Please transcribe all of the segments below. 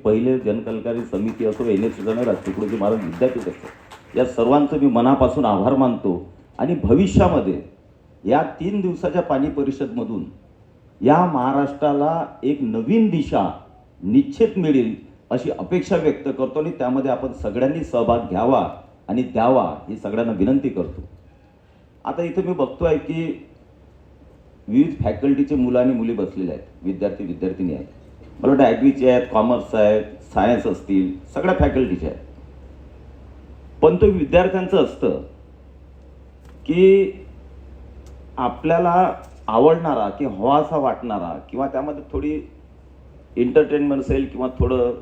पहिले जनकल्याणकारी समिती असो, NSC तुकडोजी महाराज विद्यापीठ असो, या सर्वांचं मी मनापासून आभार मानतो. आणि भविष्यामध्ये या 3 दिवसाच्या पाणी परिषदमधून या महाराष्ट्राला एक नवीन दिशा निश्चित मिळेल अशी अपेक्षा व्यक्त करतो आणि त्यामध्ये आपण सगळ्यांनी सहभाग घ्यावा आणि द्यावा ही सगळ्यांना विनंती करतो. आता इथं मी बघतोय की विविध फॅकल्टीचे मुलं आणि मुली बसलेले आहेत, विद्यार्थी विद्यार्थिनी आहेत. मला वाटतं ॲग्रीचे आहेत, कॉमर्स आहेत, सायन्स असतील, सगळ्या फॅकल्टीचे आहेत. पण तो विद्यार्थ्यांचं असतं की आपल्याला आवडणारा की हवासा वाटणारा किंवा त्यामध्ये थोडी एंटरटेनमेंट असेल किंवा थोडं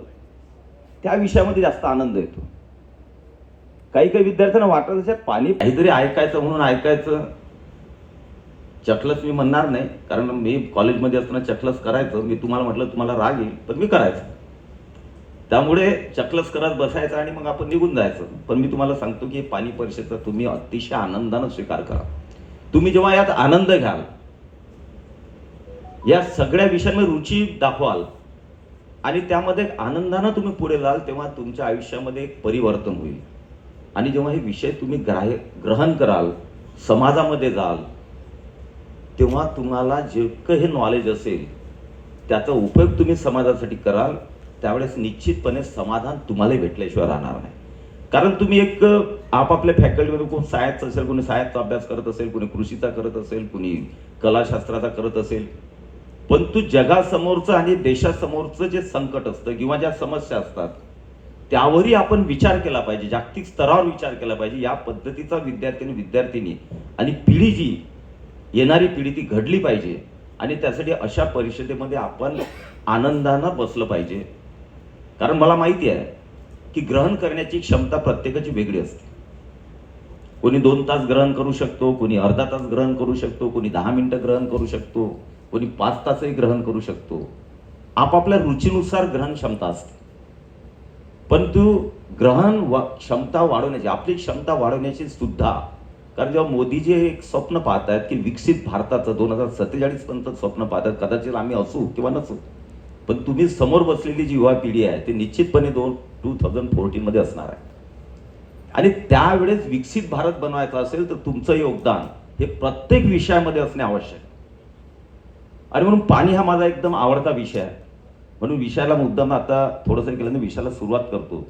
त्या विषयामध्ये जास्त आनंद येतो. काही काही विद्यार्थ्यांना वाटत असेल पाणी काहीतरी ऐकायचं म्हणून ऐकायचं. चखलस मी म्हणणार नाही, कारण मी कॉलेजमध्ये असताना चखलस करायचं. मी तुम्हाला म्हटलं तुम्हाला राग येईल पण मी करायचं. त्यामुळे चखलस करत बसायचं आणि मग आपण निघून जायचं. पण मी तुम्हाला सांगतो की पाणी परिषदेचा तुम्ही अतिशय आनंदानं स्वीकार करा. तुम्ही जेव्हा यात आनंद घ्याल, या सगळ्या विषयांमध्ये रुची दाखवाल आणि त्यामध्ये आनंदानं तुम्ही पुढे जाल, तेव्हा तुमच्या आयुष्यामध्ये एक परिवर्तन होईल. आणि जेव्हा हे विषय तुम्ही ग्रहण कराल, समाजामध्ये जाल, तेव्हा तुम्हाला जितकं हे नॉलेज असेल त्याचा उपयोग तुम्ही समाजासाठी कराल, त्यावेळेस निश्चितपणे समाधान तुम्हाला भेटल्याशिवाय राहणार नाही. कारण तुम्ही एक आपापल्या फॅकल्टीमध्ये कोण सायन्स असेल, कोणी सायन्सचा अभ्यास करत असेल, कोणी कृषीचा करत असेल, कोणी कलाशास्त्राचा करत असेल. पण तू जगासमोरचं आणि देशासमोरचं जे संकट असतं किंवा ज्या समस्या असतात त्यावरही आपण विचार केला पाहिजे, जागतिक स्तरावर विचार केला पाहिजे. या पद्धतीचा विद्यार्थी आणि पिढी जी येणारी पिढी ती घडली पाहिजे. आणि त्यासाठी अशा परिषदेमध्ये आपण आनंदानं बसलं पाहिजे. कारण मला माहिती आहे की ग्रहण करण्याची क्षमता प्रत्येकाची वेगळी असते. कोणी 2 तास ग्रहण करू शकतो, कोणी अर्धा तास ग्रहण करू शकतो, कोणी 10 मिनिटं ग्रहण करू शकतो, कोणी 5 तासही ग्रहण करू शकतो. आपापल्या रुचीनुसार ग्रहण क्षमता असते. पण तू ग्रहण क्षमता वाढवण्याची, आपली क्षमता वाढवण्याची सुद्धा, कारण जेव्हा मोदीजी एक स्वप्न पाहतात की विकसित भारताचं 2047 पर्यंत स्वप्न पाहतात, कदाचित आम्ही असू किंवा नसू, पण तुम्ही समोर बसलेली जी युवा पिढी आहे ती निश्चितपणे 2014 मध्ये असणार आहे. आणि त्यावेळेस विकसित भारत बनवायचा असेल तर तुमचं योगदान हे प्रत्येक विषयामध्ये असणे आवश्यक आहे. आणि म्हणून पाणी हा माझा एकदम आवडता विषय आहे. म्हणून विषयाला मुद्दाम आता थोडंसं केलं, विषयाला सुरुवात करतो.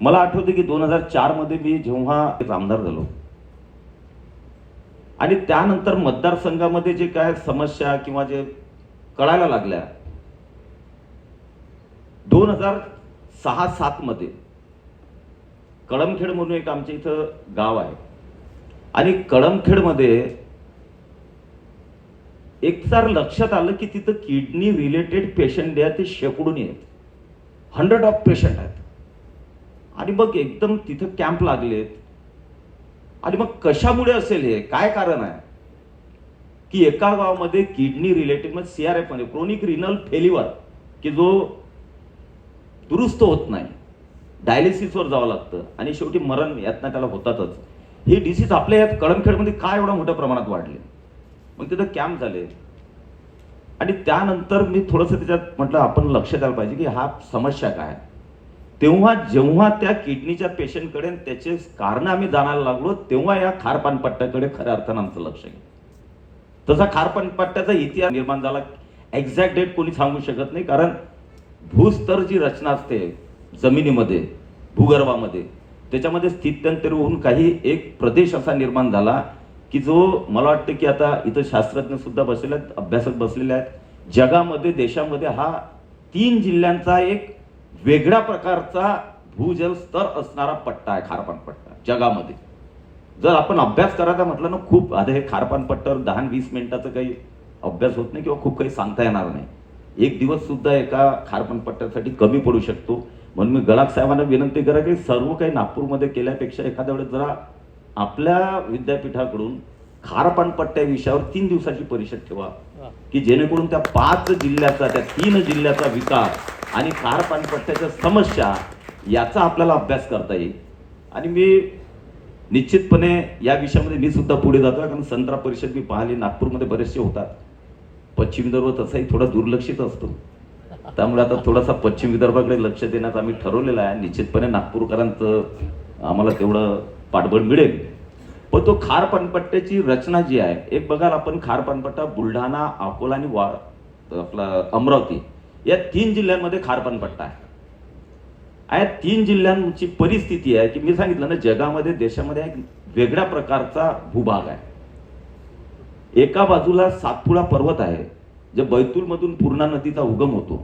मला आठवतं की 2004 मध्ये मी जेव्हा आमदार झालो आणि त्यानंतर मतदारसंघामध्ये जे काय समस्या किंवा जे कळायला लागल्या, 2006-07 मध्ये कळमखेड म्हणून एक आमच्या इथं गाव आहे आणि कळमखेडमध्ये एकसार लक्षात आलं की तिथं किडनी रिलेटेड पेशंट जे आहेत ते शेकडून आहेत, 100 पेशंट आहेत. आणि मग एकदम तिथं कॅम्प लागलेत. आणि मग कशामुळे असेल, हे काय कारण आहे की एका गावामध्ये किडनी रिलेटेड म्हणजे CRF मध्ये क्रोनिक रिनल फेल्युअर की जो दुरुस्त होत नाही, डायलिसिसवर जावं लागतं आणि शेवटी मरण यातना त्याला होतातच. हे डिसीज आपल्या यात कळमखेडमध्ये काय एवढ्या मोठ्या प्रमाणात वाढले. मग तिथं कॅम्प झाले आणि त्यानंतर मी थोडंसं त्याच्यात म्हटलं आपण लक्ष द्यायला पाहिजे की हा समस्या काय. तेव्हा जेव्हा त्या किडनीच्या पेशंटकडे त्याचे कारण आम्ही जाणायला लागलो, तेव्हा या खारपानपट्ट्याकडे खऱ्या अर्थानं आमचं लक्ष गेलं. तसा खारपानपट्ट्याचा इतिहास निर्माण झाला, एक्झॅक्ट डेट कोणी सांगू शकत नाही. कारण भूस्तर जी रचना असते जमिनीमध्ये, भूगर्भामध्ये, त्याच्यामध्ये स्थित्यंतर होऊन काही एक प्रदेश असा निर्माण झाला की जो मला वाटतं की आता इथं शास्त्रज्ञ सुद्धा बसलेले आहेत, अभ्यासक बसलेले आहेत. जगामध्ये, देशामध्ये हा 3 जिल्ह्यांचा एक वेगळ्या प्रकारचा भूजल स्तर असणारा पट्टा आहे खारपानपट्टा जगामध्ये. जर आपण अभ्यास करायचा म्हटलं ना, खूप आता हे खारपानपट्ट्यावर 10-20 मिनिटाचा काही अभ्यास होत नाही किंवा खूप काही सांगता येणार नाही. एक दिवस सुद्धा एका खारपानपट्ट्यासाठी कमी पडू शकतो. म्हणून मी गडाख साहेबांना विनंती करा की सर्व काही नागपूरमध्ये केल्यापेक्षा एखाद्या वेळेस जरा आपल्या विद्यापीठाकडून खारपानपट्ट्या विषयावर 3 दिवसाची परिषद ठेवा की जेणेकरून त्या 5 जिल्ह्याचा, त्या 3 जिल्ह्याचा विकास आणि खारपानपट्ट्याच्या समस्या याचा आपल्याला अभ्यास करता येईल. आणि मी निश्चितपणे या विषयामध्ये मी सुद्धा पुढे जातो. कारण संत्रा परिषद मी पाहिली नागपूरमध्ये बरेचसे होतात. पश्चिम विदर्भ तसाही थोडा दुर्लक्षित असतो. त्यामुळे आता थोडासा पश्चिम विदर्भाकडे लक्ष देण्याचं आम्ही ठरवलेलं आहे. निश्चितपणे नागपूरकरांचं आम्हाला तेवढं पाठबळ मिळेल. पण तो खार पानपट्ट्याची रचना जी आहे, एक बघाल आपण खार पानपट्टा बुलढाणा, अकोला आणि आपला अमरावती या 3 जिल्ह्यांमध्ये खार पानपट्टा आहे. या 3 जिल्ह्यांची परिस्थिती आहे की मी सांगितलं ना, जगामध्ये देशामध्ये एक वेगळ्या प्रकारचा भूभाग आहे. एका बाजूला सातपुडा पर्वत आहे, जे बैतूलमधून पूर्णा नदीचा उगम होतो,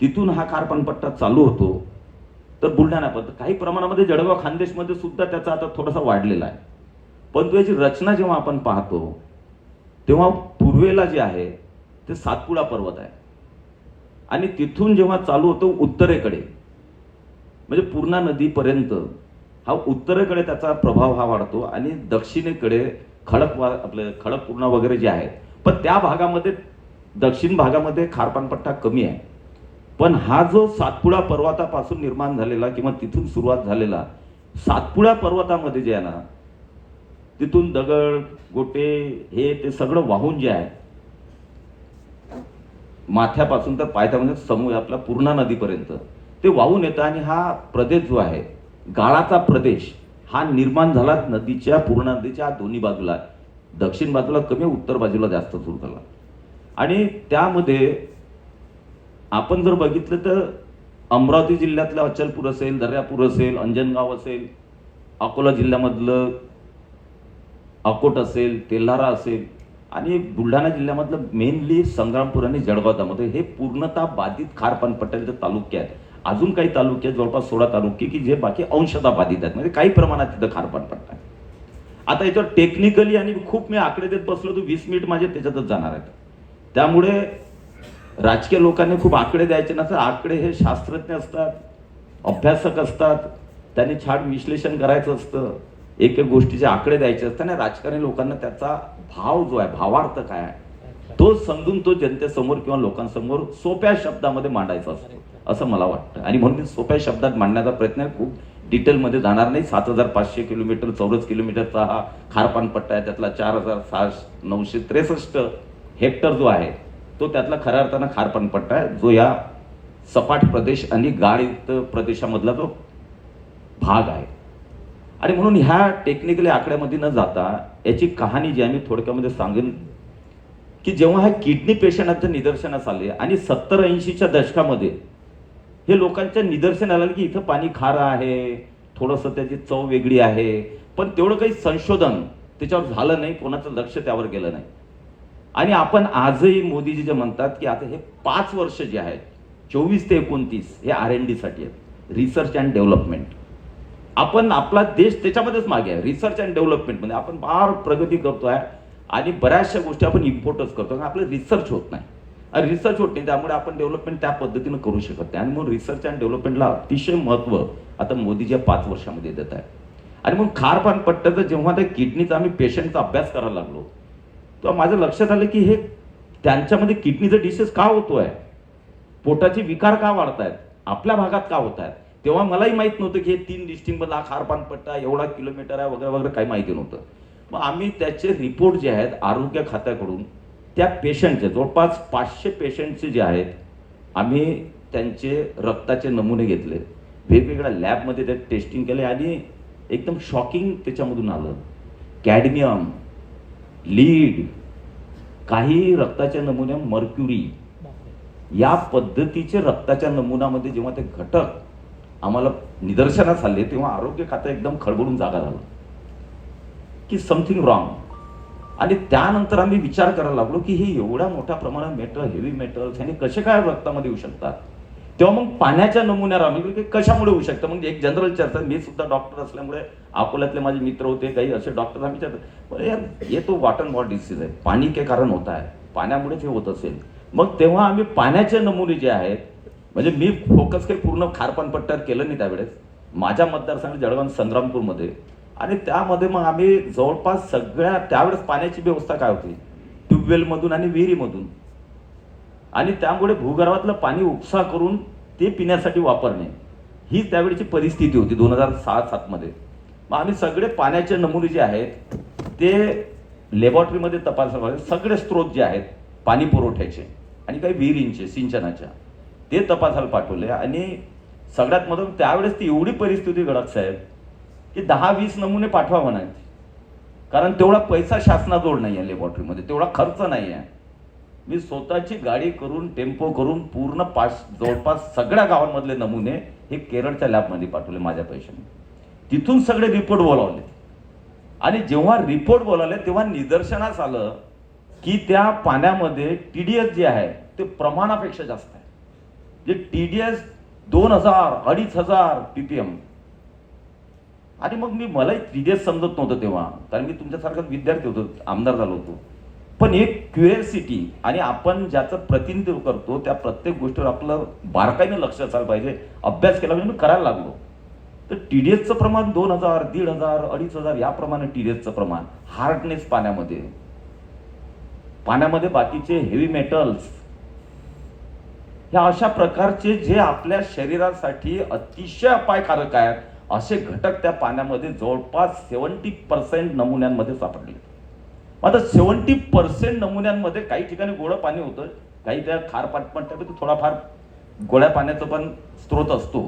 तिथून हा खार पानपट्टा चालू होतो. तर बुलढाण्यापर्यंत काही प्रमाणामध्ये जळगाव खानदेशमध्ये सुद्धा त्याचा आता थोडासा वाढलेला आहे. परंतु याची रचना जेव्हा आपण पाहतो तेव्हा पूर्वेला जे आहे ते सातपुडा पर्वत आहे आणि तिथून जेव्हा चालू होतो उत्तरेकडे म्हणजे पूर्णा नदीपर्यंत हा उत्तरेकडे त्याचा प्रभाव हा वाढतो आणि दक्षिणेकडे खडकपूर्णा वगैरे जे आहे, पण त्या भागामध्ये दक्षिण भागामध्ये खार पानपट्टा कमी आहे. पण हा जो सातपुडा पर्वतापासून निर्माण झालेला किंवा तिथून सुरुवात झालेला सातपुडा पर्वतामध्ये जे आहे ना, तिथून दगड गोटे हे ते सगळं वाहून जे आहे माथ्यापासून तर पायथ्यामध्ये समूह आपला पूर्णा नदीपर्यंत ते वाहून येतं आणि हा प्रदेश जो आहे गाळाचा प्रदेश हा निर्माण झाला नदीच्या पूर्णा नदीच्या दोन्ही बाजूला, दक्षिण बाजूला कमी, उत्तर बाजूला जास्त सुरू झाला. आणि त्यामध्ये आपण जर बघितलं तर अमरावती जिल्ह्यातलं अचलपूर असेल, दर्यापूर असेल, अंजनगाव असेल, अकोला जिल्ह्यामधलं अकोट असेल, तेल्हारा असेल आणि बुलढाणा जिल्ह्यामधलं मेनली संग्रामपूर आणि जळगावमध्ये हे पूर्णतः बाधित खार पानपट्ट्याचे तालुके आहेत. अजून काही तालुके आहेत, जवळपास 16 तालुके की जे बाकी अंशतः बाधित आहेत, म्हणजे काही प्रमाणात तिथं खार पानपट्टा आहे. आता याच्यावर टेक्निकली आणि खूप मी आकडे देत बसलो तर 20 मिनिट माझे त्याच्यातच जाणार आहेत. त्यामुळे राजकीय लोकांनी खूप आकडे द्यायचे नसतात. आकडे हे शास्त्रज्ञ असतात, अभ्यासक असतात, त्यांनी छान विश्लेषण करायचं असतं, एक एक गोष्टीचे आकडे द्यायचे असतात आणि राजकारणी लोकांना त्याचा भाव जो आहे, भावार्थ काय आहे तो समजून तो जनतेसमोर किंवा लोकांसमोर सोप्या शब्दामध्ये मांडायचा असतो असं मला वाटतं. आणि म्हणून मी सोप्या शब्दात मांडण्याचा प्रयत्न आहे. खूप डिटेलमध्ये जाणार नाही. 7,500 किलोमीटर चौरस किलोमीटरचा हा खार पानपट्टा आहे. त्यातला 4,963 हेक्टर जो आहे तो त्यातला खऱ्या अर्थानं खार पानपट्टा आहे, जो या सपाट प्रदेश आणि गाळयुक्त प्रदेशामधला जो भाग आहे. आणि म्हणून ह्या टेक्निकली आकड्यामध्ये न जाता याची कहाणी जी आहे मी थोडक्यामध्ये सांगेन की जेव्हा हा किडनी पेशंटच्या निदर्शनास आले आणि 70-80च्या दशकामध्ये हे लोकांच्या निदर्शनाला आलं की इथं पाणी खारं आहे, थोडंसं त्याची चव वेगळी आहे, पण तेवढं काही संशोधन त्याच्यावर झालं नाही, कोणाचं लक्ष त्यावर गेलं नाही. आणि आपण आजही मोदीजी जे म्हणतात की आता हे 5 वर्ष जे आहेत 24 ते 29 हे R&D साठी आहेत, रिसर्च अँड डेव्हलपमेंट. आपण आपला देश त्याच्यामध्येच मागे आहे. रिसर्च अँड डेव्हलपमेंटमध्ये आपण फार प्रगती करतोय आणि बऱ्याचशा गोष्टी आपण इम्पोर्टच करतो, आपलं रिसर्च होत नाही. आणि रिसर्च होत नाही त्यामुळे आपण डेव्हलपमेंट त्या पद्धतीनं करू शकत नाही. आणि म्हणून रिसर्च अँड डेव्हलपमेंटला अतिशय महत्त्व आता मोदीजी 5 वर्षामध्ये देत आहे. आणि मग खार पानपट्ट्याचं जेव्हा त्या किडनीचा आम्ही पेशंटचा अभ्यास करायला लागलो तेव्हा माझं लक्षात आलं की हे त्यांच्यामध्ये किडनीचा डिसीज का होतोय, पोटाचे विकार का वाढतायत, आपल्या भागात का होत आहेत. तेव्हा मलाही माहित नव्हतं की हे 3 डिस्ट्रिक्टमधला खार पानपट्टा एवढा किलोमीटर आहे वगैरे वगैरे काही माहिती नव्हतं. मग आम्ही त्याचे रिपोर्ट जे आहेत आरोग्य खात्याकडून त्या पेशंटचे जवळपास 500 पेशंटचे जे आहेत आम्ही त्यांचे रक्ताचे नमुने घेतले, वेगवेगळ्या लॅबमध्ये ते टेस्टिंग केले आणि एकदम शॉकिंग त्याच्यामधून आलं. कॅडमियम, लीड, काही रक्ताच्या नमुन्या मर्क्युरी या पद्धतीचे रक्ताच्या नमुन्यामध्ये जेव्हा ते घटक आम्हाला निदर्शनास आले तेव्हा आरोग्य खातं एकदम खळबळून जागा झालं की समथिंग रॉंग. आणि त्यानंतर आम्ही विचार करायला लागलो की हे एवढ्या मोठ्या प्रमाणात मेटल, हेवी मेटल्स ह्याने कसे काय रक्तामध्ये येऊ शकतात. तेव्हा मग पाण्याच्या नमुन्यावर आम्ही कशामुळे होऊ शकतं. म्हणजे एक जनरल चर्चा, मी सुद्धा डॉक्टर असल्यामुळे अकोल्यातले माझे मित्र होते, काही असे डॉक्टर आम्ही विचारतो यार हे तो वॉटर बॉल डिसीज आहे, पाणी के कारण होता आहे, पाण्यामुळेच हे होत असेल. मग तेव्हा आम्ही पाण्याचे नमुने जे आहेत, म्हणजे मी फोकस काही पूर्ण खार पानपट्ट्यावर केलं नाही त्यावेळेस, माझ्या मतदारसंघ जळगाव संग्रामपूरमध्ये, आणि त्यामध्ये मग आम्ही जवळपास सगळ्या त्यावेळेस पाण्याची व्यवस्था काय होती ट्यूबवेलमधून आणि विहिरीमधून, आणि त्यामुळे भूगर्भातलं पाणी उपसा करून ते पिण्यासाठी वापरणे ही त्यावेळची परिस्थिती होती 2006-07 मध्ये. मग आम्ही सगळे पाण्याचे नमुने जे आहेत ते लॅबोरेटरीमध्ये तपासले, सगळे स्त्रोत जे आहेत पाणी पुरवठ्याचे आणि काही विहिरींचे सिंचनाच्या ते तपासायला पाठवले. आणि सगळ्यात मधून त्यावेळेस ती एवढी परिस्थिती गडद साहेब की 10-20 नमुने पाठवा म्हणायचे, कारण तेवढा पैसा शासनाजवळ नाही आहे लॅबोरेटरीमध्ये, तेवढा खर्च नाही आहे. मी स्वतःची गाडी करून टेम्पो करून पूर्ण जवळपास सगळ्या गावांमधले नमुने हे केरळच्या लॅबमध्ये पाठवले माझ्या पैशाने. तिथून सगळे रिपोर्ट बोलावले आणि जेव्हा रिपोर्ट बोलावले तेव्हा निदर्शनास आलं की त्या पाण्यामध्ये TDS जे आहे ते प्रमाणापेक्षा जास्त आहे. जे TDS 2000-2500 ppm. आणि मग मलाही TDS समजत नव्हतं तेव्हा, कारण मी तुमच्यासारखाच विद्यार्थी होतो, आमदार झालो होतो. पण एक क्युरिओसिटी आणि आपण ज्याचं प्रतिनिधित्व करतो त्या प्रत्येक गोष्टीवर आपलं बारकाईने लक्ष असायला पाहिजे. अभ्यास केला म्हणजे मी करायला लागलो. तर TDSचं प्रमाण 2000, 1500, 2500 याप्रमाणे TDSचं प्रमाण. हार्डनेस पाण्यामध्ये बाकीचे हेवी मेटल्स, ह्या अशा प्रकारचे जे आपल्या शरीरासाठी अतिशय अपायकारक आहेत असे घटक त्या पाण्यामध्ये जवळपास 70% नमुन्यांमध्ये सापडले. आता 70% नमुन्यांमध्ये काही ठिकाणी गोडं पाणी होतं, काही त्या खार पाण्यामध्ये थोडाफार गोड्या पाण्याचा पण स्रोत असतो.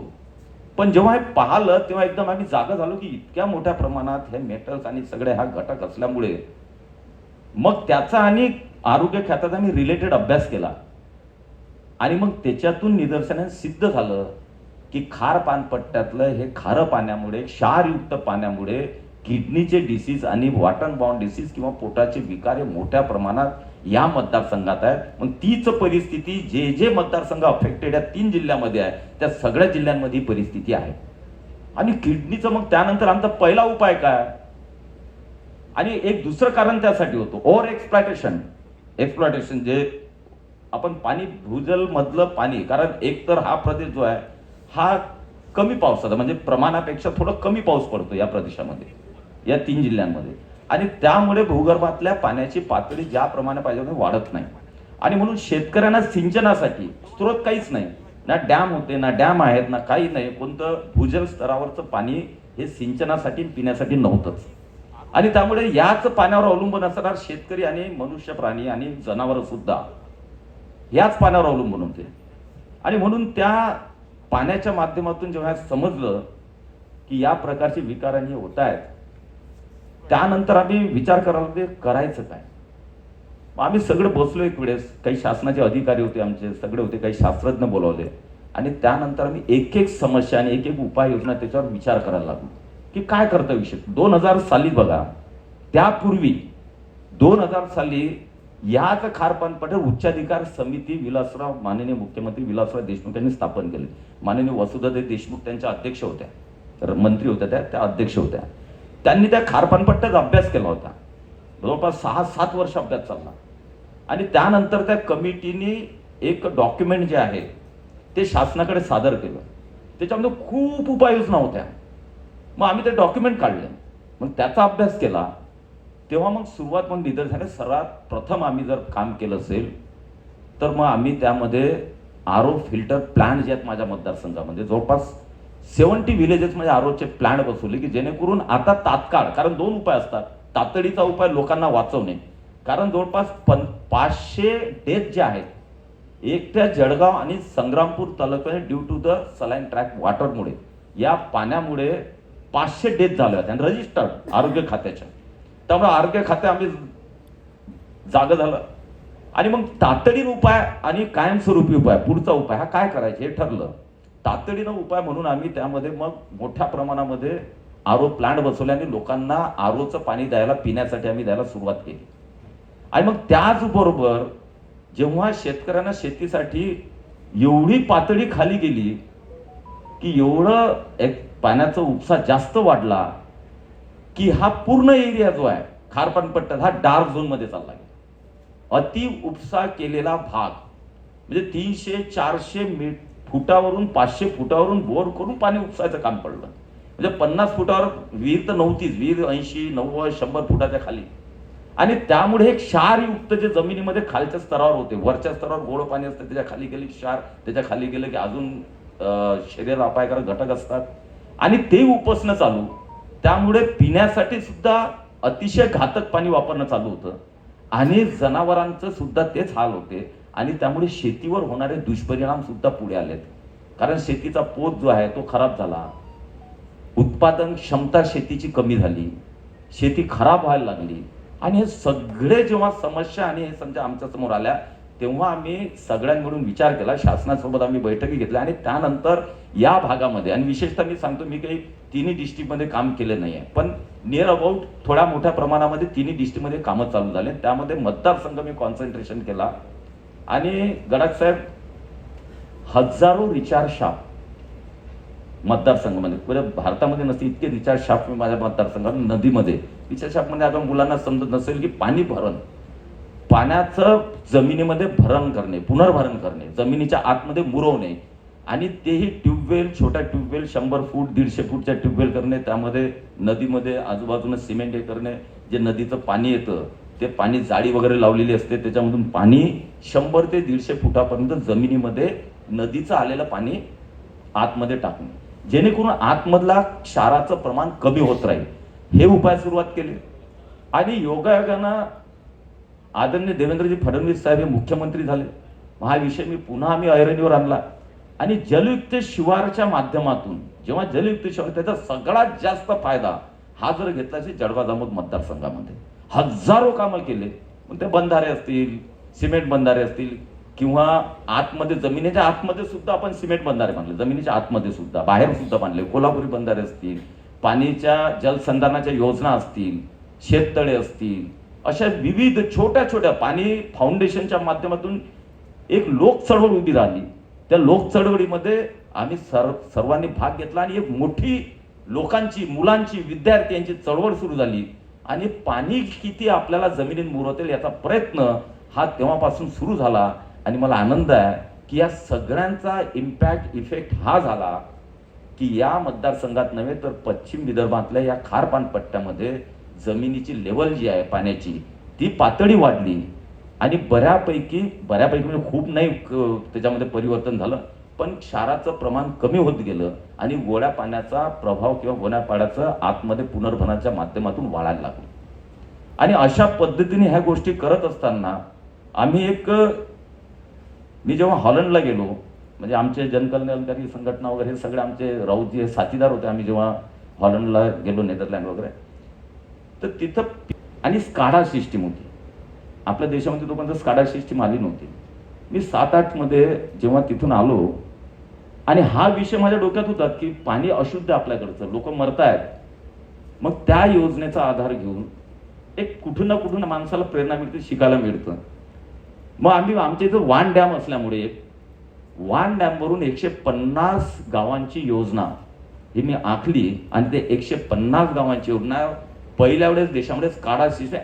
पण जेव्हा हे पाहिलं तेव्हा एकदम आम्ही जागा झालो की इतक्या मोठ्या प्रमाणात हे मेटल्स आणि सगळे हा घटक असल्यामुळे मग त्याचा आणि आरोग्य खात्यात आम्ही रिलेटेड अभ्यास केला. आणि मग त्याच्यातून निदर्शनाने सिद्ध झालं की खार पानपट्ट्यातलं हे खारं पाण्यामुळे, क्षारयुक्त पाण्यामुळे किडनीचे डिसीज आणि वॉटर बाउंड डिसीज किंवा पोटाचे विकार हे मोठ्या प्रमाणात या मतदारसंघात आहेत. मग तीच परिस्थिती जे मतदारसंघ अफेक्टेड आहे 3 जिल्ह्यामध्ये आहे त्या सगळ्या जिल्ह्यांमध्ये ही परिस्थिती आहे. आणि किडनीचं मग त्यानंतर आमचा पहिला उपाय काय, आणि एक दुसरं कारण त्यासाठी होतं ओव्हर एक्सप्लॉयटेशन. जे आपण पाणी भूजल मधलं पाणी, कारण एक तर हा प्रदेश जो आहे हा कमी पावसाचा म्हणजे प्रमाणापेक्षा थोडं कमी पाऊस पडतो या प्रदेशामध्ये, या 3 जिल्ह्यांमध्ये. आणि त्यामुळे भूगर्भातल्या पाण्याची पातळी ज्या प्रमाणे पाहिजे होती वाढत नाही. आणि म्हणून शेतकऱ्यांना सिंचनासाठी स्रोत काहीच नाही, ना डॅम होते, ना डॅम आहेत, ना काही नाही. कोणतं भूजल स्तरावरचं पाणी हे सिंचनासाठी पिण्यासाठी नव्हतंच. आणि त्यामुळे याच पाण्यावर अवलंबून असणारे शेतकरी आणि मनुष्य, प्राणी आणि जनावर सुद्धा याच पाण्यावर अवलंबून होते. आणि म्हणून त्या पाण्याच्या माध्यमातून जेव्हा समजलं की या प्रकारचे विकार आणि होत आहेत, त्यानंतर आम्ही विचार करायला करायचं काय. आम्ही सगळे बसलो एक वेळेस, काही शासनाचे अधिकारी होते, आमचे सगळे होते, काही शास्त्रज्ञ बोलावले. आणि त्यानंतर आम्ही एक समस्या आणि एक उपाययोजना त्याच्यावर विचार करायला लागलो की काय करता विषय. 2000 साली बघा, त्यापूर्वी 2000 साली याच खारपानपट्टी उच्चाधिकार समिती माननीय मुख्यमंत्री विलासराव देशमुख यांनी स्थापन केली. माननीय वसुधादेवी देशमुख त्यांच्या अध्यक्ष होत्या, मंत्री होत्या, त्या अध्यक्ष होत्या. त्यांनी त्या खारपानपट्ट्याचा अभ्यास केला होता. जवळपास 6-7 वर्ष अभ्यास चालला. आणि त्यानंतर त्या कमिटीने एक डॉक्युमेंट जे आहे ते शासनाकडे सादर केलं. त्याच्यामध्ये खूप उपाययोजना होत्या. मग आम्ही ते डॉक्युमेंट काढले, मग त्याचा अभ्यास केला. तेव्हा मग सुरुवात मग निदर्शनाने सर्वात प्रथम आम्ही जर काम केलं असेल तर मग आम्ही त्यामध्ये RO फिल्टर प्लांट जे आहेत माझ्या मतदारसंघामध्ये जवळपास 70 विलेजेसमध्ये ROचे प्लांट बसवले की जेणेकरून आता तात्काळ, कारण 2 उपाय असतात. तातडीचा उपाय लोकांना वाचवणे, कारण जवळपास 500 डेथ जे आहेत एकट्या जळगाव आणि संग्रामपूर तालुक्यात due to the saline track वॉटरमुळे, या पाण्यामुळे 500 डेथ झाल्या होत्या आणि रजिस्टर्ड आरोग्य खात्याच्या. त्यामुळे आरोग्य खाते आम्ही जागा झालं. आणि मग तातडीनं उपाय आणि कायमस्वरूपी उपाय, पुढचा उपाय हा काय करायचे हे ठरलं. तातडीनं उपाय म्हणून आम्ही त्यामध्ये मग मोठ्या प्रमाणामध्ये RO प्लांट बसवले आणि लोकांना ROचं पाणी द्यायला, पिण्यासाठी आम्ही द्यायला सुरुवात केली. आणि मग त्याचबरोबर जेव्हा शेतकऱ्यांना शेतीसाठी एवढी पातळी खाली गेली की एवढं पाण्याचा उपसा जास्त वाढला की हा पूर्ण एरिया जो आहे खारपानपट्ट्यात हा डार्क झोन मध्ये चालला गेला. अति उपसा केलेला भाग म्हणजे 300-400 फुटावरून 500 फुटावरून बोर करून पाणी उपसायचं काम पडलं. म्हणजे 50 फुटावर विहीर तर नव्हतीच, विहीर 80, 90, 100 फुटाच्या खाली. आणि त्यामुळे हे क्षारयुक्त जे जमिनीमध्ये खालच्या स्तरावर होते, वरच्या स्तरावर गोड पाणी असतं, त्याच्या खाली गेले क्षार, त्याच्या खाली गेलं की अजून शरीराला अपायकारक घटक असतात आणि ते उपसणं चालू. त्यामुळे पिण्यासाठी सुद्धा अतिशय घातक पाणी वापरणं चालू होतं आणि जनावरांचं सुद्धा तेच हाल होते. आणि त्यामुळे शेतीवर होणारे दुष्परिणाम सुद्धा पुढे आलेत. कारण शेतीचा पोत जो आहे तो खराब झाला, उत्पादन क्षमता शेतीची कमी झाली, शेती खराब व्हायला लागली. आणि हे सगळे जेव्हा समस्या आणि हे समजा आमच्या समोर आल्या, तेव्हा आम्ही सगळ्यांकडून विचार केला, शासनासोबत आम्ही बैठकी घेतल्या आणि त्यानंतर या भागामध्ये, आणि विशेषतः मी सांगतो, मी काही तिन्ही डिस्ट्रिक्टमध्ये काम केलं नाही आहे, पण नियर अबाउट थोड्या मोठ्या प्रमाणामध्ये तिन्ही डिस्ट्रिक्टमध्ये कामं चालू झाले. त्यामध्ये मतदारसंघ मी कॉन्सन्ट्रेशन केला आणि गडाख साहेब हजारो रिचार्ज शाप मतदारसंघामध्ये, पुऱ्या भारतामध्ये नसते इतके रिचार्ज शाप मी माझ्या मतदारसंघात, नदीमध्ये रिचार्ज शापमध्ये आता मुलांना समजत नसेल की पाणी भरण, पाण्याचं जमिनीमध्ये भरण करणे, पुनर्भरण करणे, जमिनीच्या आतमध्ये मुरवणे, आणि तेही ट्यूबवेल, छोट्या ट्यूबवेल 100 फूट 150 फूटच्या ट्यूबवेल करणे, त्यामध्ये नदीमध्ये आजूबाजूने सिमेंट हे करणे, जे नदीचं पाणी येतं ते पाणी जाळी वगैरे लावलेली असते, त्याच्यामधून पाणी 100 ते 150 फुटापर्यंत जमिनीमध्ये नदीचं आलेलं पाणी आतमध्ये टाकणे, जेणेकरून आतमधला क्षाराचं प्रमाण कमी होत राहील. हे उपाय सुरुवात केले. आणि योगायोगानं आदरणीय देवेंद्रजी फडणवीस साहेब हे मुख्यमंत्री झाले. हा विषय मी पुन्हा आम्ही ऐरणीवर आणला आणि जलयुक्त शिवारच्या माध्यमातून, जेव्हा जलयुक्त शिवार, त्याचा सगळ्यात जास्त फायदा हा जर घेतला असेल जळगाव जामोद मतदारसंघामध्ये हजारो कामं केले. मग ते बंधारे असतील, सिमेंट बंधारे असतील, किंवा आतमध्ये जमिनीच्या आतमध्ये सुद्धा आपण सिमेंट बंधारे बांधले, जमिनीच्या आतमध्ये सुद्धा, बाहेर सुद्धा बांधले, कोल्हापुरी बंधारे असतील, पाणीच्या जलसंधारणाच्या योजना असतील, शेततळे असतील, अशा विविध छोट्या छोट्या पाणी फाउंडेशनच्या माध्यमातून एक लोक चळवळ उभी राहिली. त्या लोक चळवळीमध्ये आम्ही सर्वांनी भाग घेतला आणि एक मोठी लोकांची, मुलांची, विद्यार्थ्यांची चळवळ सुरू झाली. आणि पाणी किती आपल्याला जमिनीत मुरवता याचा प्रयत्न हा तेव्हापासून सुरू झाला. आणि मला आनंद आहे की या सगळ्यांचा इम्पॅक्ट, इफेक्ट हा झाला की या मतदारसंघात नव्हे तर पश्चिम विदर्भातल्या या खारपान पट्ट्यामध्ये जमिनीची लेवल जी आहे पाण्याची, ती पातळी वाढली आणि बऱ्यापैकी म्हणजे खूप नाही त्याच्यामध्ये परिवर्तन झालं, पण क्षाराचं प्रमाण कमी होत गेलं आणि गोड्या पाण्याचा प्रभाव किंवा गोड्या पाण्याचं आतमध्ये पुनर्भरणाच्या माध्यमातून वाढायला लागलं. आणि अशा पद्धतीने ह्या गोष्टी करत असताना आम्ही मी जेव्हा हॉलंडला गेलो, म्हणजे आमचे जनकल्याणकारी संघटना वगैरे हे सगळे आमचे राऊजी हे साथीदार होते, आम्ही जेव्हा हॉलंडला गेलो, नेदरलँड वगैरे, तर तिथं आणि स्काडा सिस्टीम होती. आपल्या देशामध्ये तोपर्यंत स्काडा सिस्टीम आली नव्हती. मी 7-8 मध्ये जेव्हा तिथून आलो आणि हा विषय माझ्या डोक्यात होता की पाणी अशुद्ध आपल्याकडचं, लोक मरतायत. मग त्या योजनेचा आधार घेऊन एक कुठून ना कुठून माणसाला प्रेरणा मिळते, शिकायला मिळतं. मग आमच्या इथं वान डॅम असल्यामुळे वान डॅमवरून 150 गावांची योजना ही मी आखली आणि ते 150 गावांची योजना पहिल्या वेळेस देशामध्ये स्काडा सिस्टम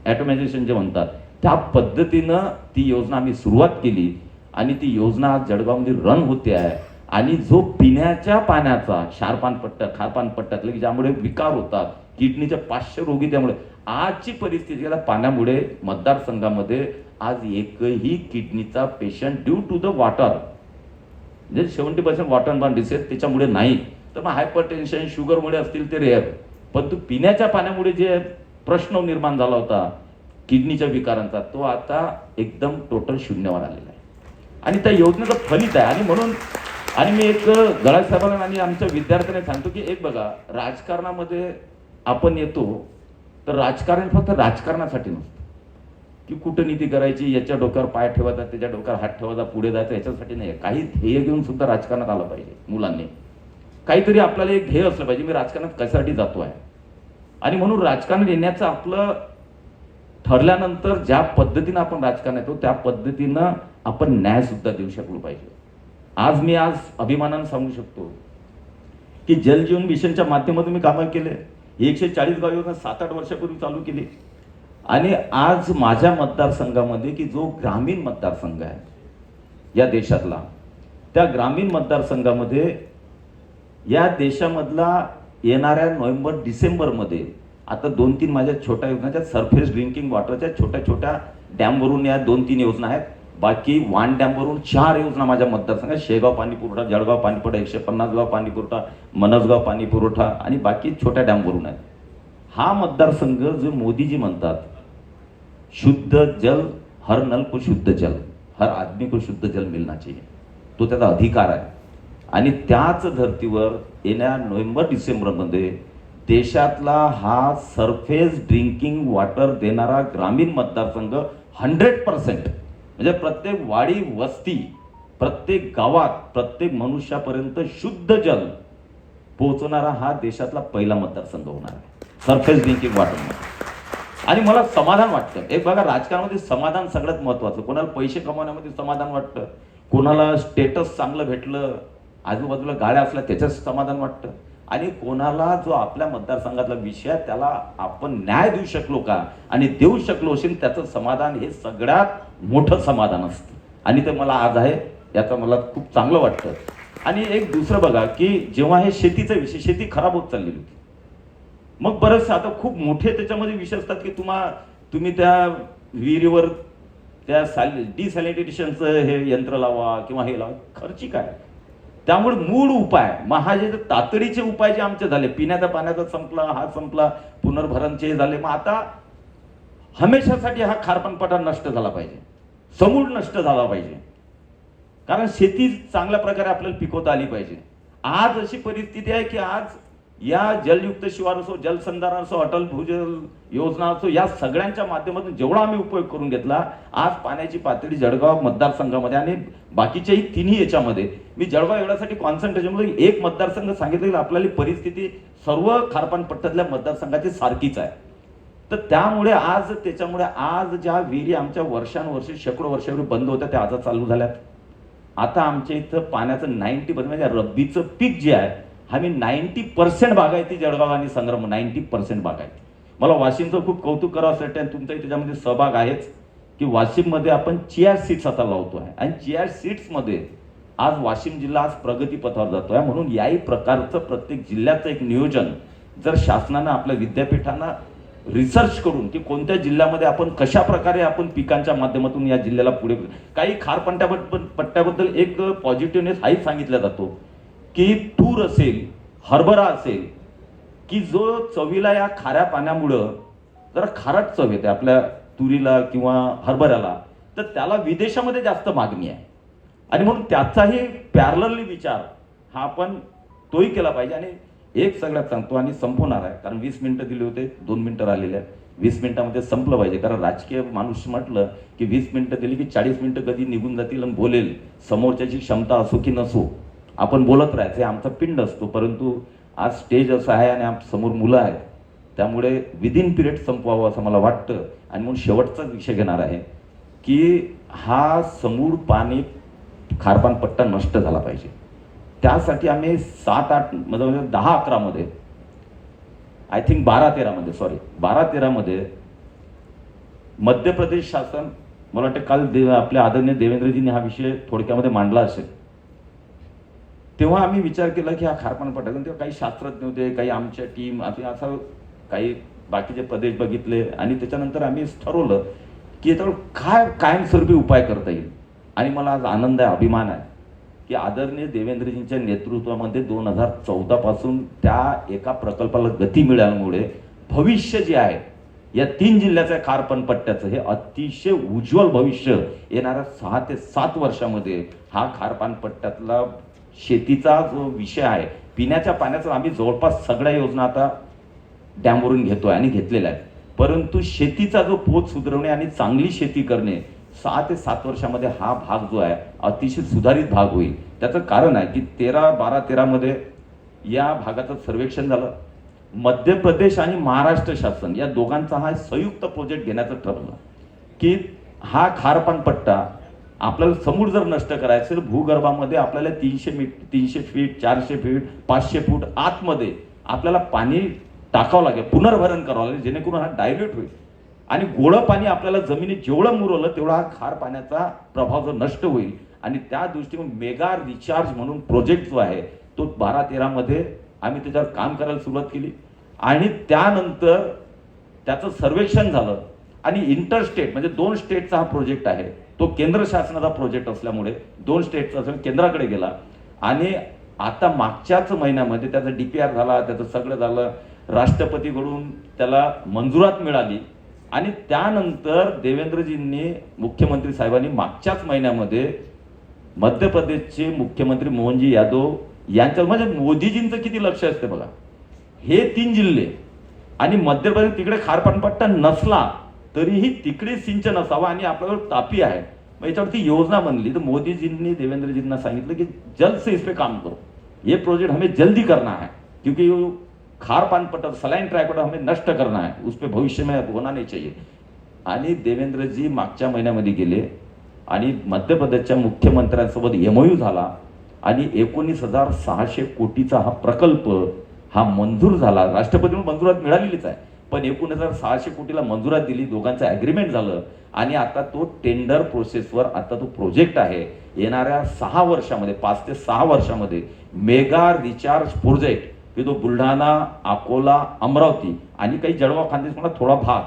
ॲटोमायझेशन जे म्हणतात त्या पद्धतीनं ती योजना आम्ही सुरुवात केली आणि ती योजना आज जळगावमध्ये रन होते आहे. आणि जो पिण्याच्या पाण्याचा खारपान पट्ट्यातलं की ज्यामुळे विकार होतात, किडनीचे 500 रोगी, त्यामुळे आजची परिस्थिती पाण्यामुळे मतदारसंघामध्ये आज एकही किडनीचा patient due to the water, म्हणजे 70% वॉटर बॉर्न डिसीज त्याच्यामुळे नाही, तर मग हायपरटेन्शन, शुगरमुळे असतील ते रेअर. पण पिण्याच्या पाण्यामुळे जे प्रश्न निर्माण झाला होता किडनीच्या विकारांचा, तो आता एकदम टोटल शून्यावर आलेला आहे आणि त्या योजनेचं फलित आहे. आणि म्हणून मी एक गडाख साहेबांना आणि आमच्या विद्यार्थ्यांना सांगतो की एक बघा, राजकारणामध्ये आपण येतो तर राजकारण फक्त राजकारणासाठी नसतं की कूटनीती करायची, याच्या डोक्यावर पाय ठेवायचा, त्याच्या डोक्यावर हात ठेवायचा, पुढे जायचं, याच्यासाठी नाही. काही ध्येय घेऊन सुद्धा राजकारणात आलं पाहिजे. मुलांनी काहीतरी आपल्याला एक ध्येय असलं पाहिजे, मी राजकारणात कशासाठी जातो आहे. आणि म्हणून राजकारण येण्याचं आपलं ठरल्यानंतर ज्या पद्धतीनं आपण राजकारण येतो त्या पद्धतीनं आपण न्याय सुद्धा देऊ शकलो पाहिजे. आज अभिमानानं सांगू शकतो की जल जीवन मिशनच्या माध्यमातून मी कामं केले. 140 गाव योजना 7-8 वर्षापूर्वी चालू केली. आणि आज माझ्या मतदारसंघामध्ये की जो ग्रामीण मतदारसंघ आहे या देशातला, त्या ग्रामीण मतदारसंघामध्ये या देशामधला येणाऱ्या नोव्हेंबर-डिसेंबरमध्ये आता 2-3 माझ्या छोट्या योजनाच्या सरफेस ड्रिंकिंग वॉटरच्या छोट्या डॅमवरून या 2-3 योजना आहेत. बाकी वान डॅमवरून 4 योजना माझ्या मतदारसंघात, शेगाव पाणी पुरवठा, जळगाव पाणी पुरवठा, 150 गाव पाणी पुरवठा, मनसगाव पाणी पुरवठा आणि बाकी छोट्या डॅमवरून आहेत. हा मतदारसंघ जो मोदीजी म्हणतात शुद्ध जल हर नल को शुद्ध जल, हर आदमी को शुद्ध जल मिलना चाहिए, तो त्याचा अधिकार आहे. आणि त्याच धर्तीवर येण्या नोव्हेंबर डिसेंबरमध्ये देशातला हा सरफेस ड्रिंकिंग वॉटर देणारा ग्रामीण मतदारसंघ 100%, म्हणजे प्रत्येक वाडी वस्ती, प्रत्येक गावात, प्रत्येक मनुष्यापर्यंत शुद्ध जल पोहोचणारा हा देशातला पहिला मतदारसंघ होणार आहे सरफेस ड्रिंकिंग वॉटरमध्ये. आणि मला समाधान वाटतं. एक बघा, राजकारणामध्ये समाधान सगळ्यात महत्वाचं. कोणाला पैसे कमवण्यामध्ये समाधान वाटतं, कोणाला स्टेटस चांगलं भेटलं, आजूबाजूला गाड्या असल्या त्याच्यात समाधान वाटतं, आणि कोणाला जो आपल्या मतदारसंघातला विषय त्याला आपण न्याय देऊ शकलो का आणि देऊ शकलो असेल त्याचं समाधान हे सगळ्यात मोठं समाधान असतं. आणि ते मला आज आहे, याचा मला खूप चांगलं वाटतं. आणि एक दुसरं बघा की जेव्हा हे शेतीचा विषय, शेती खराब होत चाललेली होती, मग बरंच आता खूप मोठे त्याच्यामध्ये विषय असतात की तुम्ही त्या विहिरीवर त्या डिसॅलिटेशनचं हे यंत्र लावा किंवा हे लावा, खर्चिक आहे. त्यामुळे मूळ उपाय, महाजे तातडीचे उपाय जे आमचे झाले, पिण्याच्या पाण्याचा संपला, हा संपला, पुनर्भरणचे झाले, मग आता हमेशासाठी हा खारपणपट्टा नष्ट झाला पाहिजे, समूळ नष्ट झाला पाहिजे. कारण शेती चांगल्या प्रकारे आपल्याला पिकवता आली पाहिजे. आज अशी परिस्थिती आहे की आज या जलयुक्त शिवार असो, जलसंधारण असो, अटल भूजल योजना असो, या सगळ्यांच्या माध्यमातून जेवढा आम्ही उपयोग करून घेतला, आज पाण्याची पातळी जळगाव मतदारसंघामध्ये आणि बाकीच्याही तिन्ही याच्यामध्ये, मी जळगाव एवढ्यासाठी कॉन्सन्ट्रेशन मध्ये एक मतदारसंघ सांगितलं, आपल्याला परिस्थिती सर्व खारपानपट्ट्यातल्या मतदारसंघाची सारखीच आहे. तर त्यामुळे आज त्याच्यामुळे आज ज्या विहिरी आमच्या वर्षानुवर्षे शेकडो वर्षापूर्वी बंद होत्या त्या आज चालू झाल्यात. आता आमच्या इथं पाण्याचं 90% म्हणजे रब्बीचं पीक जे आहे, आम्ही 90% बागायती जळगाव आणि संग्राम 90% बागायती. मला वाशिमचं खूप कौतुक करावं असं वाटतं, आणि तुमचाही त्याच्यामध्ये सहभाग आहेच की वाशिममध्ये आपण चिया सीड्स आता लावतो आहे, आणि चिया सीड्समध्ये आज वाशिम जिल्हा आज प्रगतीपथावर जातो आहे. म्हणून याही प्रकारचं प्रत्येक जिल्ह्याचं एक नियोजन जर शासनानं आपल्या विद्यापीठांना रिसर्च करून की कोणत्या जिल्ह्यामध्ये आपण कशा प्रकारे आपण पिकांच्या माध्यमातून या जिल्ह्याला पुढे, काही पट्ट्याबद्दल एक पॉझिटिव्हनेस हाही सांगितला जातो की तूर असेल, हरभरा असेल, की जो चवीला या खाऱ्या पाण्यामुळं जरा खारट चव येते आपल्या तुरीला किंवा हरभऱ्याला, तर त्याला विदेशामध्ये जास्त मागणी आहे. आणि म्हणून त्याचाही पॅरलली विचार हा आपण तोही केला पाहिजे. आणि एक सगळ्यात सांगतो आणि संपवणार आहे, कारण 20 मिनिटं दिले होते, 2 मिनिटं राहिलेले आहेत. 20 मिनिटामध्ये संपलं पाहिजे, कारण राजकीय माणूस म्हटलं की 20 मिनिटं दिली की 40 मिनिटं कधी निघून जातील आणि बोलेल. समोरच्याची क्षमता असो की नसो, आपण बोलत राहायचं, आमचा पिंड असतो. परंतु आज स्टेज असं आहे आणि समोर मुलं आहेत, त्यामुळे विदिन पिरियड संपवावं असं मला वाटतं. आणि म्हणून शेवटचाच विषय घेणार आहे की हा समूळ पाणी खारपानपट्टा नष्ट झाला पाहिजे. त्यासाठी आम्ही 7-8 म्हणजे 10-11 मध्ये, आय थिंक 12-13 मध्ये मध्य प्रदेश शासन, मला वाटतं काल आपल्या आदरणीय देवेंद्रजींनी हा विषय थोडक्यामध्ये मांडला असेल, तेव्हा आम्ही विचार केला की हा खारपानपट्टा, तेव्हा काही शास्त्रज्ञ होते, काही आमच्या टीम असं काही बाकीचे प्रदेश बघितले, आणि त्याच्यानंतर आम्ही ठरवलं की याच्यावर काय कायमस्वरूपी उपाय करता येईल. आणि मला आज आनंद आहे, अभिमान आहे की आदरणीय देवेंद्रजींच्या नेतृत्वामध्ये 2014 पासून त्या एका प्रकल्पाला गती मिळाल्यामुळे भविष्य जे आहे या 3 जिल्ह्याच्या खारपानपट्ट्याचं हे अतिशय उज्ज्वल भविष्य येणाऱ्या 6 ते 7 वर्षामध्ये हा खारपानपट्ट्यातला शेतीचा जो विषय आहे, पिण्याच्या पाण्याचा आम्ही जवळपास सगळ्या योजना आता डॅमवरून घेतोय आणि घेतलेल्या आहेत. परंतु शेतीचा जो पोत सुधारणे आणि चांगली शेती करणे 6 ते 7 वर्षामध्ये हा भाग जो आहे अतिशय सुधारित भाग होईल. त्याचं कारण आहे की 12-13 मध्ये या भागाचं सर्वेक्षण झालं. मध्य प्रदेश आणि महाराष्ट्र शासन या दोघांचा हा संयुक्त प्रोजेक्ट घेण्याचं ठरवलं की हा खारपानपट्टा आपल्याला समूळ जर नष्ट करायचं असेल, भूगर्भामध्ये आपल्याला 300 फीट 400 फीट 500 फूट आतमध्ये आपल्याला पाणी टाकावं लागेल, पुनर्भरण करावं लागेल, जेणेकरून हा डायल्यूट होईल. आणि गोळं पाणी आपल्याला जमिनीत जेवढं मुरवलं तेवढा हा खार पाण्याचा प्रभाव जो नष्ट होईल. आणि त्या दृष्टीने मेगा रिचार्ज म्हणून प्रोजेक्ट जो आहे तो 12-13 मध्ये आम्ही त्याच्यावर काम करायला सुरुवात केली. आणि त्यानंतर त्याचं सर्वेक्षण झालं, आणि इंटरस्टेट म्हणजे 2 स्टेटचा हा प्रोजेक्ट आहे, तो केंद्र शासनाचा प्रोजेक्ट असल्यामुळे 2 स्टेटचा केंद्राकडे गेला. आणि आता मागच्याच महिन्यामध्ये त्याचा DPR झाला, त्याचं सगळं झालं, राष्ट्रपतीकडून त्याला मंजुरात मिळाली. आणि त्यानंतर देवेंद्रजींनी मुख्यमंत्री साहेबांनी मागच्याच महिन्यामध्ये मध्य प्रदेशचे मुख्यमंत्री मोहनजी यादव यांच्या म्हणजे मोदीजींचं किती लक्ष असते बघा. हे 3 जिल्हे आणि मध्य प्रदेश तिकडे खारपानपट्टा नसला तरीही तिकडे सिंचन असावं आणि आपल्याकडे तापी आहे. मग याच्यावरती योजना बनली तर मोदीजींनी देवेंद्रजींना सांगितलं की जल्द से इस पे काम करो, ये प्रोजेक्ट हमें जल्दी करना है क्योंकि खारपानपट्टा सलाइन ट्राइकोडा हमें नष्ट करना है, उस पे भविष्य में होना नहीं चाहिए. आणि देवेंद्रजी मागच्या महिन्यामध्ये गेले आणि मध्य प्रदेशच्या मुख्यमंत्र्यांसोबत एमओयू झाला आणि 19,600 कोटीचा हा प्रकल्प हा मंजूर झाला. राष्ट्रपतींना मंजुरात मिळालेलीच आहे, पण 19,600 कोटीला मंजुरात दिली, दोघांचं ॲग्रीमेंट झालं आणि आता तो टेंडर प्रोसेसवर आता तो प्रोजेक्ट आहे. येणाऱ्या 6 वर्षामध्ये 5 ते 6 वर्षामध्ये मेगा रिचार्ज प्रोजेक्ट की तो बुलढाणा, अकोला, अमरावती आणि काही जळगाव खानदेश थोडा भाग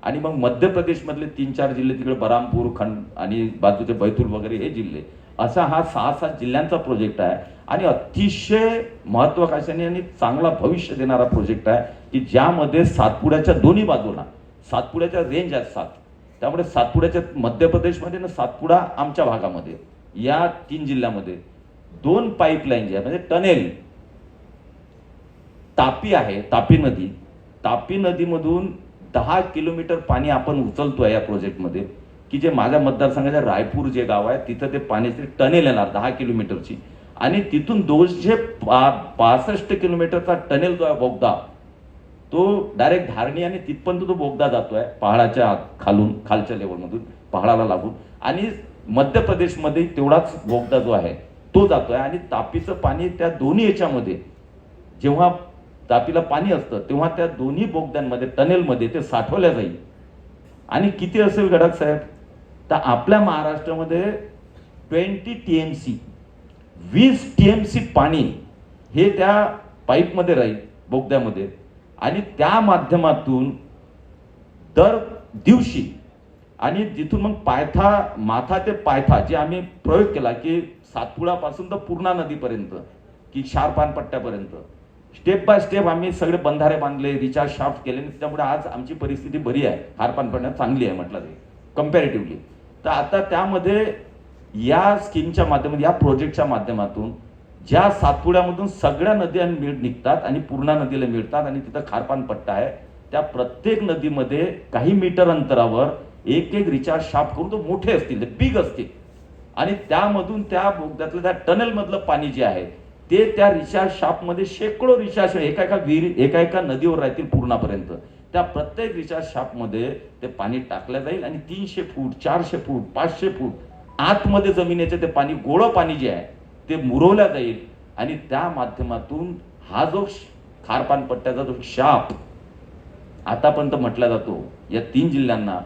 आणि मग मध्य प्रदेशमधले 3-4 जिल्हे तिकडे बरामपूर खंड आणि बाजूचे बैतूल वगैरे हे जिल्हे, असा हा 6-7 जिल्ह्यांचा प्रोजेक्ट आहे आणि अतिशय महत्वाकांक्षी आणि चांगला भविष्य देणारा प्रोजेक्ट आहे की ज्यामध्ये सातपुड्याच्या दोन्ही बाजूला सातपुड्याच्या रेंज आहेत 7, त्यामुळे सातपुड्याच्या मध्य प्रदेशमध्ये ना सातपुडा आमच्या भागामध्ये या 3 जिल्ह्यामध्ये 2 पाईपलाईन जे आहे म्हणजे टनेल. तापी आहे, तापी नदी, तापी नदीमधून 10 किलोमीटर पाणी आपण उचलतोय या प्रोजेक्टमध्ये की जे माझ्या मतदारसंघाच्या रायपूर जे गाव आहे तिथं ते पाण्याची टनेल येणार 10 किलोमीटरची आणि तिथून 265 किलोमीटरचा टनेल जो आहे बोगदा तो डायरेक्ट धारणी आणि तिथपर्यंत तो बोगदा जातोय पहाडाच्या खालून, खालच्या लेवलमधून पहाडाला लागून आणि मध्य प्रदेशमध्ये तेवढाच बोगदा जो आहे तो जातोय आणि तापीचं पाणी त्या दोन्ही याच्यामध्ये जेव्हा तापीला पाणी असतं तेव्हा त्या दोन्ही बोगद्यांमध्ये टनेलमध्ये ते साठवल्या जाईल. आणि किती असेल गडाख साहेब, तर आपल्या महाराष्ट्रामध्ये 20 TMC 20 TMC पाणी हे त्या पाईपमध्ये राहील बोगद्यामध्ये आणि त्या माध्यमातून दर दिवशी आणि जिथून मग पायथा माथा ते पायथा जे आम्ही प्रयोग केला की सातपुडापासून तर पूर्णा नदीपर्यंत की शारपानपट्ट्यापर्यंत स्टेप बाय स्टेप आम्ही सगळे बंधारे बांधले, रिचार्ज शाफ्ट केले, त्यामुळे आज आमची परिस्थिती बरी आहे, खारपानपट्ट्यात चांगली आहे म्हटलं ते कम्पॅरेटिव्हली. तर आता त्यामध्ये या स्कीमच्या माध्यमातून या प्रोजेक्टच्या माध्यमातून ज्या सातपुड्यामधून सगळ्या नद्या निघतात आणि पूर्णा नदीला मिळतात आणि तिथं खारपानपट्टा आहे त्या प्रत्येक नदीमध्ये काही मीटर अंतरावर एक रिचार्ज शाफ्ट करून तो मोठे असतील, ते बिग असतील आणि त्यामधून त्या बोगद्यातलं त्या टनेलमधलं पाणी जे आहे ते त्या रिचार्ज शाफ्टमध्ये शेकडो रिचार्ज एका नदीवर राहतील पूर्णापर्यंत. त्या प्रत्येक रिचार्ज शाफ्टमध्ये ते पाणी टाकलं जाईल आणि 300 फूट 400 फूट 500 फूट आतमध्ये जमिनीचे ते पाणी गोळं पाणी जे आहे ते मुरवल्या जाईल आणि त्या माध्यमातून हा जो खारपानपट्ट्याचा जो शाप आतापर्यंत म्हटला जातो या 3 जिल्ह्यांना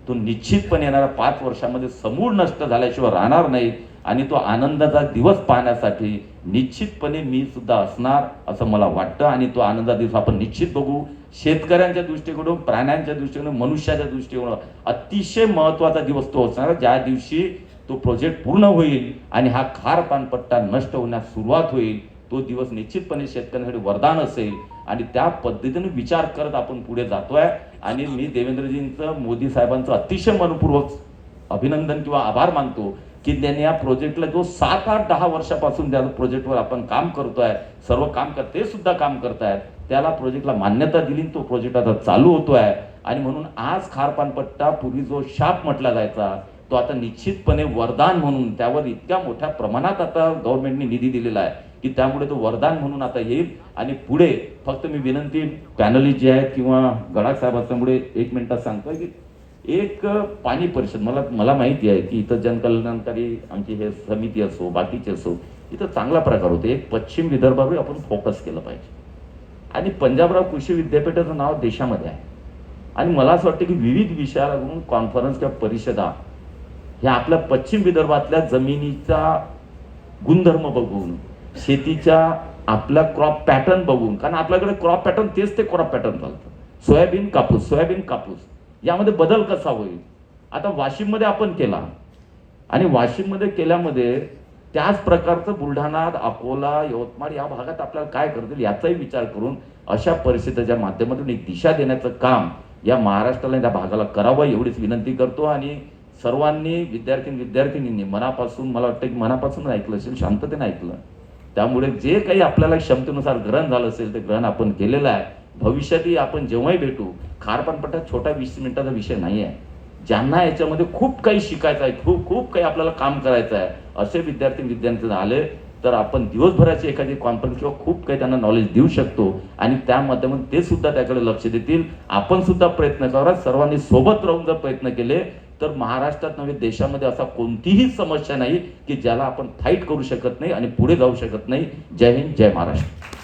तो निश्चितपणे येणाऱ्या 5 वर्षामध्ये समूळ नष्ट झाल्याशिवाय राहणार नाही आणि तो आनंदाचा दिवस पाहण्यासाठी निश्चितपणे मी सुद्धा असणार असं मला वाटतं आणि तो आनंदाचा दिवस आपण निश्चित बघू. शेतकऱ्यांच्या दृष्टीकडून, प्राण्यांच्या दृष्टीकडून, मनुष्याच्या दृष्टीकडून अतिशय महत्वाचा दिवस तो असणार ज्या दिवशी तो प्रोजेक्ट पूर्ण होईल आणि हा खारपानपट्टा नष्ट होण्यास सुरुवात होईल. तो दिवस निश्चितपणे शेतकऱ्यांसाठी वरदान असेल आणि त्या पद्धतीने विचार करत आपण पुढे जातोय आणि मी देवेंद्रजींचं, मोदी साहेबांचं अतिशय मनपूर्वक अभिनंदन किंवा आभार मानतो की त्यांनी या प्रोजेक्टला जो 7, 8, 10 वर्षापासून त्या प्रोजेक्टवर आपण काम करतोय, सर्व काम ते सुद्धा काम करतायत, त्याला प्रोजेक्टला मान्यता दिली, तो प्रोजेक्ट आता चालू होतोय आणि म्हणून आज खारपानपट्टा पूर्वी जो शाप म्हटला जायचा तो आता निश्चितपणे वरदान म्हणून त्यावर इतक्या मोठ्या प्रमाणात आता गव्हर्नमेंटने निधी दिलेला आहे की त्यामुळे तो वरदान म्हणून आता येईल. आणि पुढे फक्त मी विनंती पॅनलिस्ट जे आहेत किंवा गडाख साहेब असल्यामुळे 1 मिनिटात सांगतोय की एक पाणी परिषद मला माहिती आहे की इथं जनकल्याणकारी आमची हे समिती असो बाकीचे असो इथं चांगला प्रकार होतो. एक पश्चिम विदर्भावर आपण फोकस केलं पाहिजे आणि पंजाबराव कृषी विद्यापीठाचं नाव देशामध्ये आहे आणि मला असं वाटतं की विविध विषयावरून कॉन्फरन्स किंवा परिषदा ह्या आपल्या पश्चिम विदर्भातल्या जमिनीचा गुणधर्म बघून, शेतीच्या आपला क्रॉप पॅटर्न बघून, कारण आपल्याकडे क्रॉप पॅटर्न तेच ते क्रॉप पॅटर्न चालतं, सोयाबीन कापूस यामध्ये बदल कसा होईल. आता वाशिममध्ये आपण केला आणि वाशिममध्ये केल्यामध्ये त्याच प्रकारचं बुलढाणा, अकोला, यवतमाळ या भागात आपल्याला काय करतील याचाही विचार करून अशा परिस्थितीच्या माध्यमातून एक दिशा देण्याचं काम या महाराष्ट्राला त्या भागाला करावं एवढीच विनंती करतो. आणि सर्वांनी विद्यार्थिनींनी मनापासून, मला वाटतं की मनापासून ऐकलं असेल, शांततेने ऐकलं. त्यामुळे जे काही आपल्याला क्षमतेनुसार ग्रहण झालं असेल ते ग्रहण आपण केलेलं आहे. भविष्यातही आपण जेव्हाही भेटू, खारपानपट्टा छोटा 20 मिनिटाचा विषय नाही आहे. ज्यांना याच्यामध्ये खूप काही शिकायचं आहे, खूप काही आपल्याला काम करायचं आहे, असे विद्यार्थी आले तर आपण दिवसभराची एखादी कॉन्फरन्स किंवा खूप काही त्यांना नॉलेज देऊ शकतो. आणि त्या माध्यमातून ते सुद्धा त्याकडे लक्ष देतील. आपण सुद्धा प्रयत्न करा. सर्वांनी सोबत राहून जर प्रयत्न केले तर महाराष्ट्रात नव्हे देशामध्ये असा कोणतीही समस्या नाही की ज्याला आपण फाईट करू शकत नाही आणि पुढे जाऊ शकत नाही. जय हिंद, जय महाराष्ट्र.